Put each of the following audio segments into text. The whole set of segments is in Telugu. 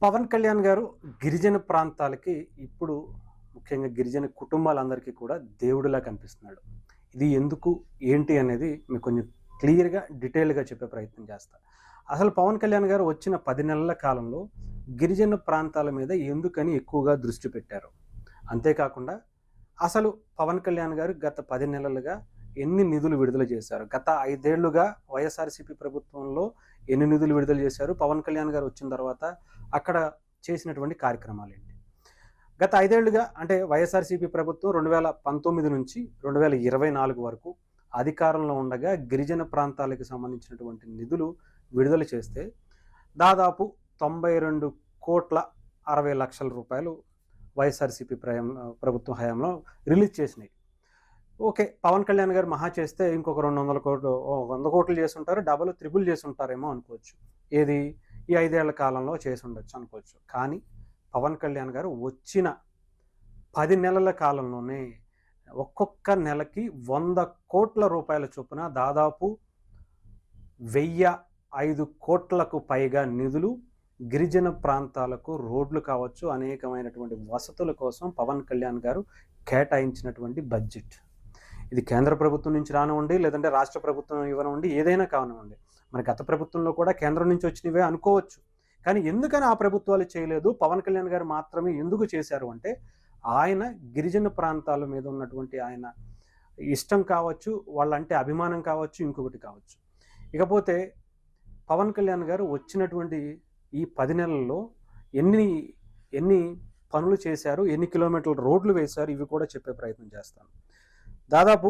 పవన్ కళ్యాణ్ గారు గిరిజన ప్రాంతాలకి ఇప్పుడు ముఖ్యంగా గిరిజన కుటుంబాలందరికీ కూడా దేవుడిలా కనిపిస్తున్నాడు. ఇది ఎందుకు? ఏంటి? అనేది మీకు కొంచెం క్లియర్‌గా, డీటెయిల్‌గా చెప్పే ప్రయత్నం చేస్తా. అసలు పవన్ కళ్యాణ్ గారు వచ్చిన 10 నెలల కాలంలో గిరిజన ప్రాంతాల మీద ఎందుకని ఎక్కువగా దృష్టి పెట్టారు? అంతేకాకుండా అసలు పవన్ కళ్యాణ్ గారు గత 10 నెలలుగా ఎన్ని నిధులు విడుదల చేశారు? గత 5 ఏళ్లుగా వైఎస్ఆర్‌సీపీ ప్రభుత్వంలో ఎన్ని నిధులు విడుదల చేశారు? పవన్ కళ్యాణ్ గారు వచ్చిన తర్వాత అక్కడ చేసినటువంటి కార్యక్రమాలేంటి? గత 5 ఏళ్లుగా అంటే వైఎస్ఆర్‌సీపీ ప్రభుత్వం 2019 నుంచి 2024 వరకు అధికారంలో ఉండగా గిరిజన ప్రాంతాలకు సంబంధించినటువంటి నిధులు విడుదల చేస్తే దాదాపు 92,60,00,000 రూపాయలు వైఎస్ఆర్‌సీపీ ప్రభుత్వం హయాంలో రిలీజ్ చేసినాయి. ఓకే. పవన్ కళ్యాణ్ గారు మహా చేస్తే ఇంకొక 200 కోట్లు, 100 కోట్లు చేసుంటారు. డబుల్, త్రిబుల్ చేసుంటారేమో అనుకోవచ్చు. ఏది? ఈ 5 ఏళ్ల కాలంలో చేసుండొచ్చు అనుకోవచ్చు. కానీ పవన్ కళ్యాణ్ గారు వచ్చిన 10 నెలల కాలంలోనే ఒక్కొక్క నెలకి 100 కోట్ల రూపాయల చొప్పున దాదాపు 1,005 కోట్లకు పైగా నిధులు గిరిజన ప్రాంతాలకు రోడ్లు కావచ్చు, అనేకమైనటువంటి వసతుల కోసం పవన్ కళ్యాణ్ గారు కేటాయించినటువంటి బడ్జెట్. ఇది కేంద్ర ప్రభుత్వం నుంచి రానివ్వండి, లేదంటే రాష్ట్ర ప్రభుత్వం ఇవ్వనివ్వండి, ఏదైనా కానివ్వండి. మరి గత ప్రభుత్వంలో కూడా కేంద్రం నుంచి వచ్చినవే అనుకోవచ్చు. కానీ ఎందుకని ఆ ప్రభుత్వాలు చేయలేదు, పవన్ కళ్యాణ్ గారు మాత్రమే ఎందుకు చేశారు అంటే, ఆయన గిరిజన ప్రాంతాల మీద ఉన్నటువంటి ఆయన ఇష్టం కావచ్చు, వాళ్ళంటే అభిమానం కావచ్చు, ఇంకొకటి కావచ్చు. ఇకపోతే పవన్ కళ్యాణ్ గారు వచ్చినటువంటి ఈ 10 నెలల్లో ఎన్ని ఎన్ని పనులు చేశారు, ఎన్ని కిలోమీటర్ల రోడ్లు వేశారు, ఇవి కూడా చెప్పే ప్రయత్నం చేస్తాను. దాదాపు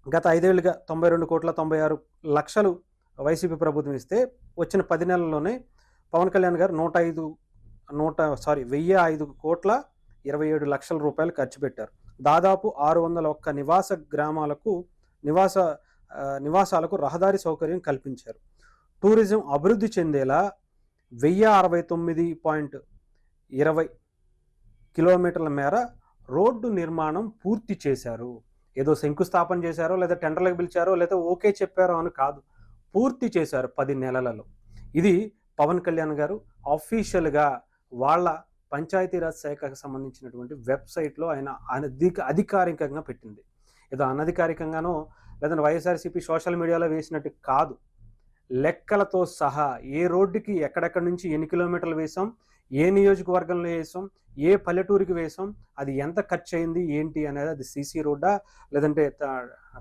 గత 5 ఏళ్లుగా 92,96,00,000 వైసీపీ ప్రభుత్వం ఇస్తే వచ్చిన 10 నెలల్లోనే పవన్ కళ్యాణ్ గారు 1,005,27,00,000 రూపాయలు ఖర్చు పెట్టారు. దాదాపు 601 నివాసాలకు రహదారి సౌకర్యం కల్పించారు. టూరిజం అభివృద్ధి చెందేలా 1,069.20 కిలోమీటర్ల మేర రోడ్డు నిర్మాణం పూర్తి చేశారు. ఏదో శంకుస్థాపన చేశారో, లేదా టెండర్లకు పిలిచారో, లేదా ఓకే చెప్పారో అని కాదు. పూర్తి చేశారు 10 నెలలలో. ఇది పవన్ కళ్యాణ్ గారు అఫీషియల్‌గా వాళ్ళ పంచాయతీరాజ్ శాఖకు సంబంధించినటువంటి వెబ్‌సైట్‌లో ఆయన అధికారికంగా పెట్టింది. ఏదో అనధికారికంగానో, లేదంటే వైఎస్ఆర్‌సీపీ సోషల్ మీడియాలో వేసినట్టు కాదు. లెక్కలతో సహా ఏ రోడ్డుకి ఎక్కడెక్కడి నుంచి ఎన్ని కిలోమీటర్లు వేసాం, ఏ నియోజకవర్గంలో వేసాం, ఏ పల్లెటూరికి వేసాం, అది ఎంత ఖర్చు అయింది, ఏంటి అనేది, అది సీసీ రోడ్డా లేదంటే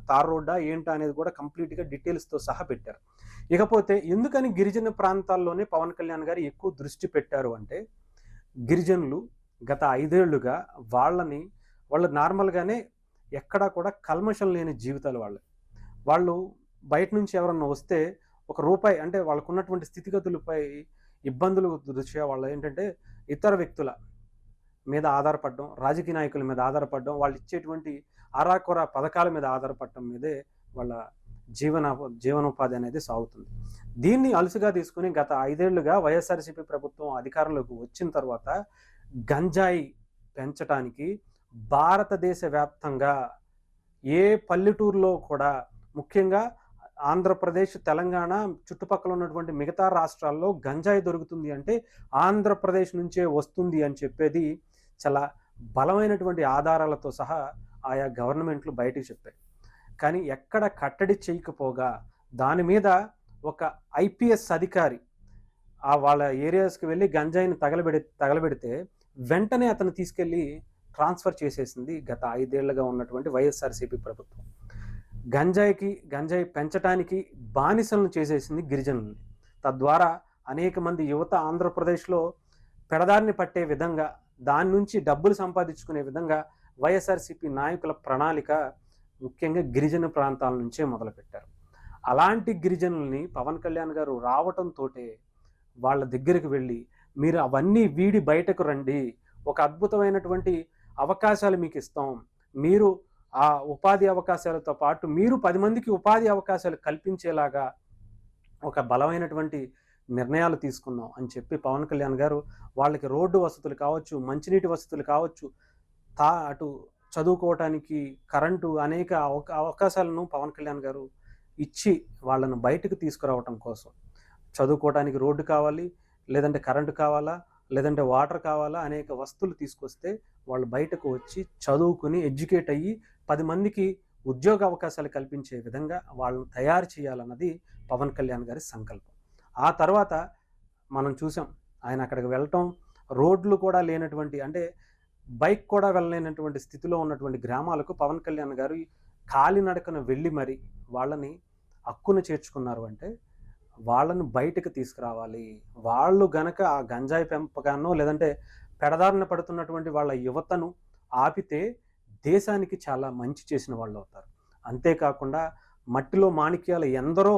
తార్ రోడ్డా ఏంటా అనేది కూడా కంప్లీట్‌గా డీటెయిల్స్‌తో సహా పెట్టారు. ఇకపోతే ఎందుకని గిరిజన ప్రాంతాల్లోనే పవన్ కళ్యాణ్ గారు ఎక్కువ దృష్టి పెట్టారు అంటే, గిరిజనులు గత 5 ఏళ్లుగా వాళ్ళు నార్మల్‌గానే ఎక్కడా కూడా కల్మషం లేని జీవితాలు వాళ్ళవి. వాళ్ళు బయట నుంచి ఎవరన్నా వస్తే ఒక రూపాయి అంటే వాళ్ళకున్నటువంటి స్థితిగతులపై ఇబ్బందులు దృష్ట్యా వాళ్ళు ఏంటంటే ఇతర వ్యక్తుల మీద ఆధారపడడం, రాజకీయ నాయకుల మీద ఆధారపడడం, వాళ్ళు ఇచ్చేటువంటి అరాకొర పథకాల మీద ఆధారపడటం మీదే వాళ్ళ జీవనోపాధి అనేది సాగుతుంది. దీన్ని అలుసుగా తీసుకుని గత 5 ఏళ్లుగా వైఎస్ఆర్‌సీపీ ప్రభుత్వం అధికారంలోకి వచ్చిన తర్వాత గంజాయి పెంచటానికి భారతదేశ వ్యాప్తంగా ఏ పల్లెటూరులో కూడా, ముఖ్యంగా ఆంధ్రప్రదేశ్, తెలంగాణ చుట్టుపక్కల ఉన్నటువంటి మిగతా రాష్ట్రాల్లో గంజాయి దొరుకుతుంది అంటే ఆంధ్రప్రదేశ్ నుంచే వస్తుంది అని చెప్పేది చాలా బలమైనటువంటి ఆధారాలతో సహా ఆయా గవర్నమెంట్లు బయటికి చెప్పాయి. కానీ ఎక్కడ కట్టడి చేయకపోగా దాని మీద ఒక ఐపీఎస్ అధికారి వాళ్ళ ఏరియాస్‌కి వెళ్ళి గంజాయిని తగలబెడితే వెంటనే అతను తీసుకెళ్ళి ట్రాన్స్‌ఫర్ చేసేసింది గత 5 ఏళ్లుగా ఉన్నటువంటి వైఎస్ఆర్‌సీపీ ప్రభుత్వం. గంజాయి పెంచటానికి బానిసలను చేసేసింది గిరిజనుల్ని. తద్వారా అనేక మంది యువత ఆంధ్రప్రదేశ్‌లో పెడదారిని పట్టే విధంగా, దాని నుంచి డబ్బులు సంపాదించుకునే విధంగా వైఎస్ఆర్‌సీపీ నాయకుల ప్రణాళిక ముఖ్యంగా గిరిజన ప్రాంతాల నుంచే మొదలుపెట్టారు. అలాంటి గిరిజనుల్ని పవన్ కళ్యాణ్ గారు రావటంతోటే వాళ్ళ దగ్గరికి వెళ్ళి, మీరు అవన్నీ వీడి బయటకు రండి, ఒక అద్భుతమైనటువంటి అవకాశాలు మీకు ఇస్తాం, మీరు ఆ ఉపాధి అవకాశాలతో పాటు మీరు 10 మందికి ఉపాధి అవకాశాలు కల్పించేలాగా ఒక బలమైనటువంటి నిర్ణయాలు తీసుకున్నాం అని చెప్పి పవన్ కళ్యాణ్ గారు వాళ్ళకి రోడ్డు వసతులు కావచ్చు, మంచినీటి వసతులు కావచ్చు, అటు చదువుకోవటానికి కరెంటు, అనేక అవకాశాలను పవన్ కళ్యాణ్ గారు ఇచ్చి వాళ్ళను బయటకు తీసుకురావటం కోసం. చదువుకోవటానికి రోడ్డు కావాలి, లేదంటే కరెంటు కావాలా, లేదంటే వాటర్ కావాలా, అనేక వస్తువులు తీసుకొస్తే వాళ్ళు బయటకు వచ్చి చదువుకుని ఎడ్యుకేట్ అయ్యి 10 మందికి ఉద్యోగ అవకాశాలు కల్పించే విధంగా వాళ్ళని తయారు చేయాలన్నది పవన్ కళ్యాణ్ గారి సంకల్పం. ఆ తర్వాత మనం చూసాం ఆయన అక్కడికి వెళ్ళటం, రోడ్లు కూడా లేనటువంటి, అంటే బైక్ కూడా వెళ్ళలేనటువంటి స్థితిలో ఉన్నటువంటి గ్రామాలకు పవన్ కళ్యాణ్ గారు కాలినడకన వెళ్ళి మరి వాళ్ళని హక్కున చేర్చుకున్నారు. అంటే వాళ్ళను బయటకు తీసుకురావాలి. వాళ్ళు గనక ఆ గంజాయి పెంపకాన్నో లేదంటే పెడదారిన పడుతున్నటువంటి వాళ్ళ యువతను ఆపితే దేశానికి చాలా మంచి చేసిన వాళ్ళవుతారు. అంతేకాకుండా మట్టిలో మాణిక్యాలు ఎందరో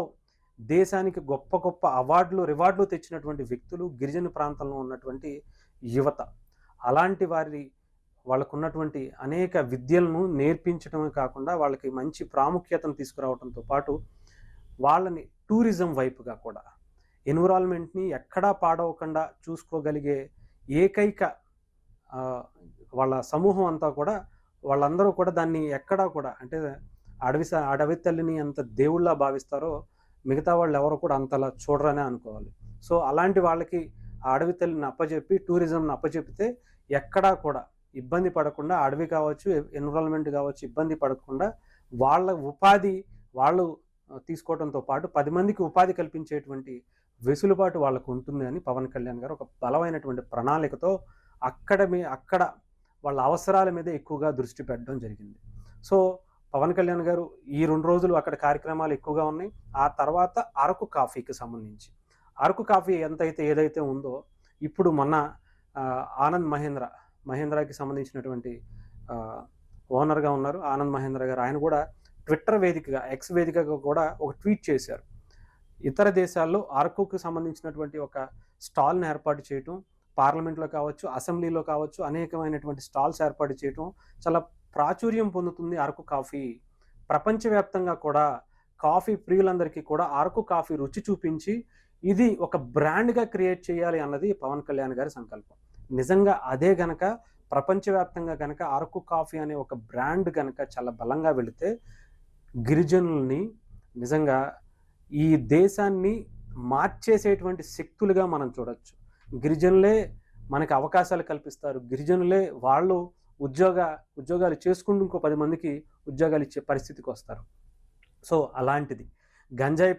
దేశానికి గొప్ప గొప్ప అవార్డులు, రివార్డులు తెచ్చినటువంటి వ్యక్తులు గిరిజన ప్రాంతంలో ఉన్నటువంటి యువత. అలాంటి వాళ్ళకున్నటువంటి అనేక విద్యలను నేర్పించడమే కాకుండా వాళ్ళకి మంచి ప్రాముఖ్యతను తీసుకురావడంతో పాటు వాళ్ళని టూరిజం వైపుగా కూడా ఎన్విరాన్మెంట్‌ని ఎక్కడా పాడవకుండా చూసుకోగలిగే ఏకైక వాళ్ళ సమూహం అంతా కూడా, వాళ్ళందరూ కూడా దాన్ని ఎక్కడా కూడా, అంటే అడవి తల్లిని ఎంత దేవుళ్ళలా భావిస్తారో మిగతా వాళ్ళెవరు కూడా అంతలా చూడరనే అనుకోవాలి. సో అలాంటి వాళ్ళకి ఆ అడవి తల్లిని అప్పజెప్పి, టూరిజంని అప్పజెపితే ఎక్కడా కూడా ఇబ్బంది పడకుండా, అడవి కావచ్చు, ఎన్విరాన్మెంట్ కావచ్చు, ఇబ్బంది పడకుండా వాళ్ళ ఉపాధి వాళ్ళు తీసుకోవడంతో పాటు 10 మందికి ఉపాధి కల్పించేటువంటి వెసులుబాటు వాళ్ళకు ఉంటుంది అని పవన్ కళ్యాణ్ గారు ఒక బలమైనటువంటి ప్రణాళికతో అక్కడ వాళ్ళ అవసరాల మీద ఎక్కువగా దృష్టి పెట్టడం జరిగింది. సో పవన్ కళ్యాణ్ గారు ఈ 2 రోజులు అక్కడ కార్యక్రమాలు ఎక్కువగా ఉన్నాయి. ఆ తర్వాత అరకు కాఫీకి సంబంధించి, అరకు కాఫీ ఏదైతే ఉందో ఇప్పుడు మొన్న ఆనంద్ మహేంద్రకి సంబంధించినటువంటి ఓనర్‌గా ఉన్నారు ఆనంద్ మహేంద్ర గారు. ఆయన కూడా ట్విట్టర్ వేదికగా, ఎక్స్ వేదికగా కూడా ఒక ట్వీట్ చేశారు. ఇతర దేశాల్లో అరకుకు సంబంధించినటువంటి ఒక స్టాల్‌ని ఏర్పాటు చేయటం, పార్లమెంట్‌లో కావచ్చు, అసెంబ్లీలో కావచ్చు, అనేకమైనటువంటి స్టాల్స్ ఏర్పాటు చేయటం చాలా ప్రాచుర్యం పొందుతుంది అరకు కాఫీ. ప్రపంచవ్యాప్తంగా కూడా కాఫీ ప్రియులందరికీ కూడా అరకు కాఫీ రుచి చూపించి ఇది ఒక బ్రాండ్‌గా క్రియేట్ చేయాలి అన్నది పవన్ కళ్యాణ్ గారి సంకల్పం. నిజంగా అదే గనక ప్రపంచవ్యాప్తంగా గనక అరకు కాఫీ అనే ఒక బ్రాండ్ గనక చాలా బలంగా వెళితే గిరిజనుల్ని నిజంగా ఈ దేశాన్ని మార్చేసేటువంటి శక్తులుగా మనం చూడొచ్చు. గిరిజనులే మనకి అవకాశాలు కల్పిస్తారు. గిరిజనులే వాళ్ళు ఉద్యోగాలు చేసుకుంటూ ఇంకో 10 మందికి ఉద్యోగాలు ఇచ్చే పరిస్థితికి వస్తారు. సో అలాంటిది గంజాయి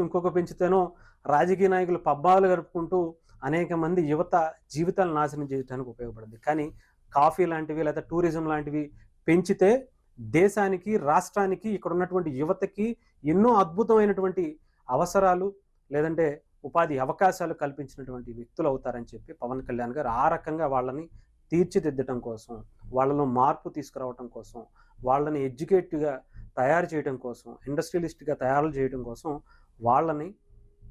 ఇంకొక పెంచుతోనో రాజకీయ నాయకులు పబ్బాలు గడుపుకుంటూ అనేక మంది యువత జీవితాలు నాశనం చేయడానికి ఉపయోగపడింది. కానీ కాఫీ లాంటివి లేదా టూరిజం లాంటివి పెంచితే దేశానికి, రాష్ట్రానికి, ఇక్కడ ఉన్నటువంటి యువతకి ఎన్నో అద్భుతమైనటువంటి అవసరాలు లేదంటే ఉపాధి అవకాశాలు కల్పించినటువంటి వ్యక్తులు అవుతారని చెప్పి పవన్ కళ్యాణ్ గారు ఆ రకంగా వాళ్ళని తీర్చిదిద్దటం కోసం, వాళ్ళలో మార్పు తీసుకురావటం కోసం, వాళ్ళని ఎడ్యుకేట్‌గా తయారు చేయడం కోసం, ఇండస్ట్రియలిస్ట్‌గా తయారు చేయడం కోసం వాళ్ళని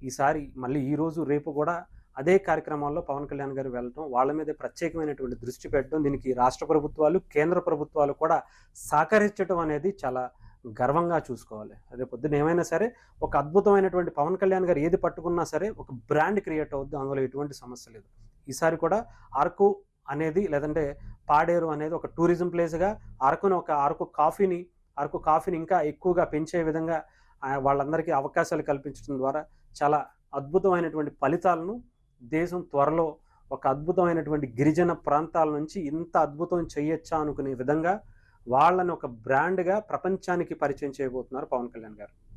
ఈసారి మళ్ళీ ఈరోజు రేపు కూడా అదే కార్యక్రమాల్లో పవన్ కళ్యాణ్ గారు వెళ్ళటం, వాళ్ళ మీదే ప్రత్యేకమైనటువంటి దృష్టి పెట్టడం, దీనికి రాష్ట్ర ప్రభుత్వాలు, కేంద్ర ప్రభుత్వాలు కూడా సహకరించడం అనేది చాలా గర్వంగా చూసుకోవాలి. రేపొద్దున ఏమైనా సరే ఒక అద్భుతమైనటువంటి పవన్ కళ్యాణ్ గారు ఏది పట్టుకున్నా సరే ఒక బ్రాండ్ క్రియేట్ అవుద్ది. అందులో ఎటువంటి సమస్య లేదు. ఈసారి కూడా అరకు అనేది లేదంటే పాడేరు అనేది ఒక టూరిజం ప్లేస్‌గా అరకు కాఫీని ఇంకా ఎక్కువగా పెంచే విధంగా వాళ్ళందరికీ అవకాశాలు కల్పించడం ద్వారా చాలా అద్భుతమైనటువంటి ఫలితాలను దేశం త్వరలో ఒక అద్భుతమైనటువంటి గిరిజన ప్రాంతాల నుంచి ఇంత అద్భుతం చేయొచ్చా అనుకునే విధంగా వాళ్ళని ఒక బ్రాండ్‌గా ప్రపంచానికి పరిచయం చేయబోతున్నారు పవన్ కళ్యాణ్ గారు.